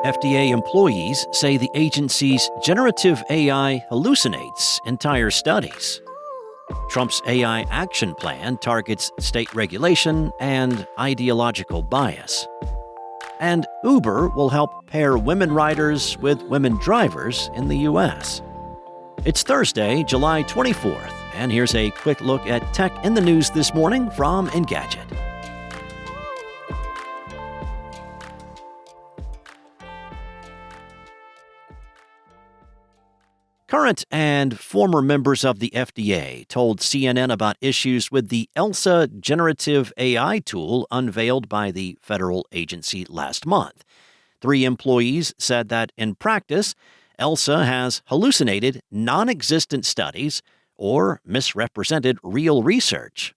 FDA employees say the agency's generative AI hallucinates entire studies. Trump's AI action plan targets state regulation and ideological bias. And Uber will help pair women riders with women drivers in the U.S. It's Thursday, July 24th, and here's a quick look at tech in the news this morning from Engadget. Current and former members of the FDA told CNN about issues with the ELSA generative AI tool unveiled by the federal agency last month. 3 employees said that in practice, ELSA has hallucinated non-existent studies or misrepresented real research.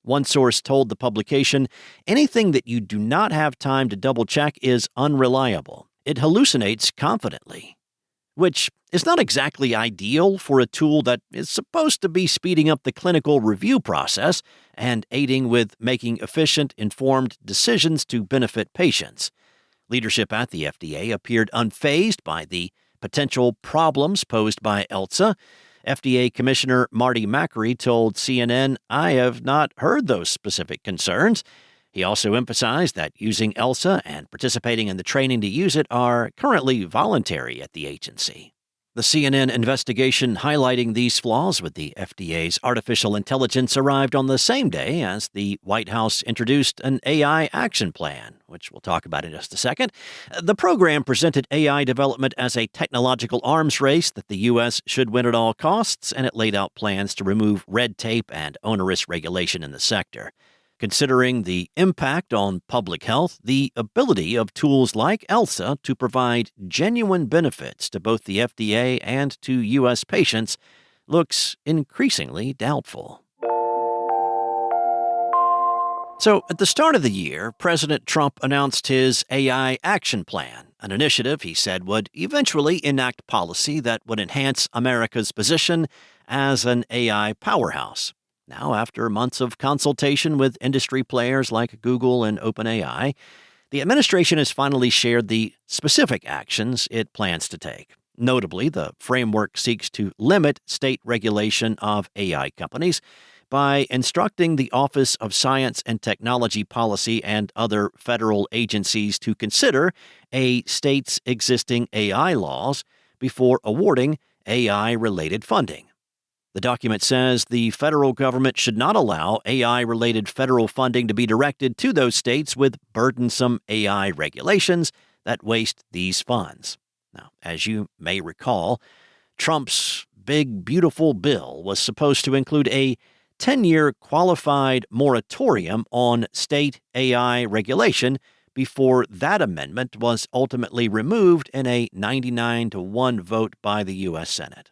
One source told the publication, "Anything that you do not have time to double-check is unreliable. It hallucinates confidently," which is not exactly ideal for a tool that is supposed to be speeding up the clinical review process and aiding with making efficient, informed decisions to benefit patients. Leadership at the FDA appeared unfazed by the potential problems posed by ELSA. FDA Commissioner Marty Makary told CNN, "I have not heard those specific concerns." He also emphasized that using ELSA and participating in the training to use it are currently voluntary at the agency. The CNN investigation highlighting these flaws with the FDA's artificial intelligence arrived on the same day as the White House introduced an AI action plan, which we'll talk about in just a second. The program presented AI development as a technological arms race that the U.S. should win at all costs, and it laid out plans to remove red tape and onerous regulation in the sector. Considering the impact on public health, the ability of tools like ELSA to provide genuine benefits to both the FDA and to U.S. patients looks increasingly doubtful. So, at the start of the year, President Trump announced his AI action plan, an initiative he said would eventually enact policy that would enhance America's position as an AI powerhouse. Now, after months of consultation with industry players like Google and OpenAI, the administration has finally shared the specific actions it plans to take. Notably, the framework seeks to limit state regulation of AI companies by instructing the Office of Science and Technology Policy and other federal agencies to consider a state's existing AI laws before awarding AI-related funding. The document says the federal government should not allow AI-related federal funding to be directed to those states with burdensome AI regulations that waste these funds. Now, as you may recall, Trump's big, beautiful bill was supposed to include a 10-year qualified moratorium on state AI regulation before that amendment was ultimately removed in a 99-1 vote by the U.S. Senate.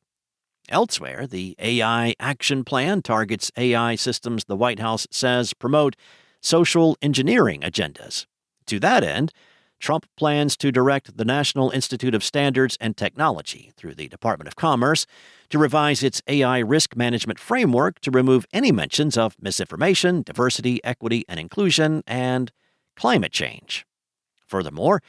Elsewhere, the AI action plan targets AI systems the White House says promote social engineering agendas. To that end, Trump plans to direct the National Institute of Standards and Technology, through the Department of Commerce, to revise its AI risk management framework to remove any mentions of misinformation, diversity, equity and inclusion, and climate change. Furthermore,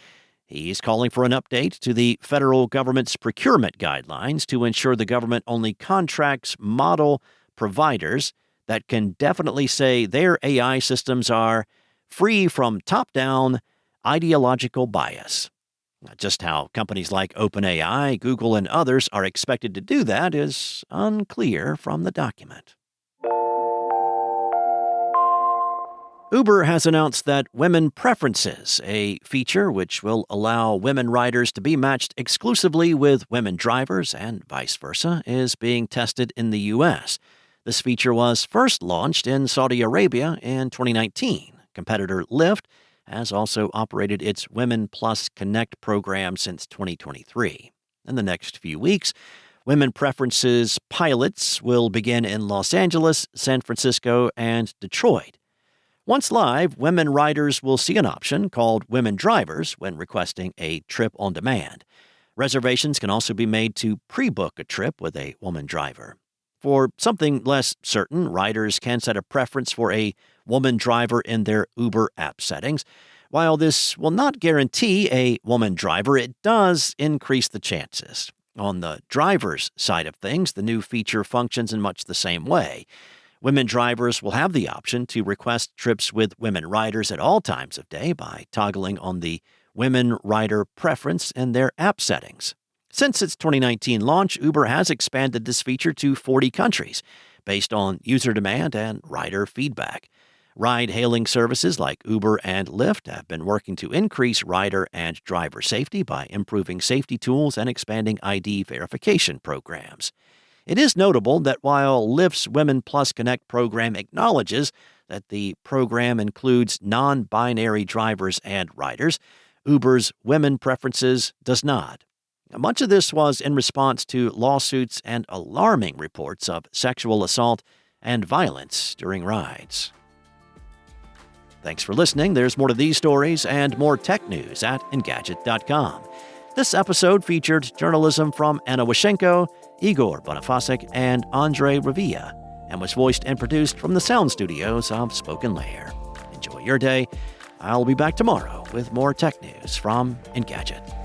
he's calling for an update to the federal government's procurement guidelines to ensure the government only contracts model providers that can definitely say their AI systems are free from top-down ideological bias. Just how companies like OpenAI, Google, and others are expected to do that is unclear from the document. Uber has announced that Women Preferences, a feature which will allow women riders to be matched exclusively with women drivers and vice versa, is being tested in the U.S. This feature was first launched in Saudi Arabia in 2019. Competitor Lyft has also operated its Women Plus Connect program since 2023. In the next few weeks, Women Preferences pilots will begin in Los Angeles, San Francisco, and Detroit. Once live, women riders will see an option called Women Drivers when requesting a trip on demand. Reservations can also be made to pre-book a trip with a woman driver. For something less certain, riders can set a preference for a woman driver in their Uber app settings. While this will not guarantee a woman driver, it does increase the chances. On the driver's side of things, the new feature functions in much the same way. Women drivers will have the option to request trips with women riders at all times of day by toggling on the women rider preference in their app settings. Since its 2019 launch, Uber has expanded this feature to 40 countries based on user demand and rider feedback. Ride-hailing services like Uber and Lyft have been working to increase rider and driver safety by improving safety tools and expanding ID verification programs. It is notable that while Lyft's Women Plus Connect program acknowledges that the program includes non-binary drivers and riders, Uber's Women Preferences does not. Much of this was in response to lawsuits and alarming reports of sexual assault and violence during rides. Thanks for listening. There's more to these stories and more tech news at Engadget.com. This episode featured journalism from Anna Washenko, Igor Bonifacek, and Andre Revilla, and was voiced and produced from the sound studios of Spoken Layer. Enjoy your day. I'll be back tomorrow with more tech news from Engadget.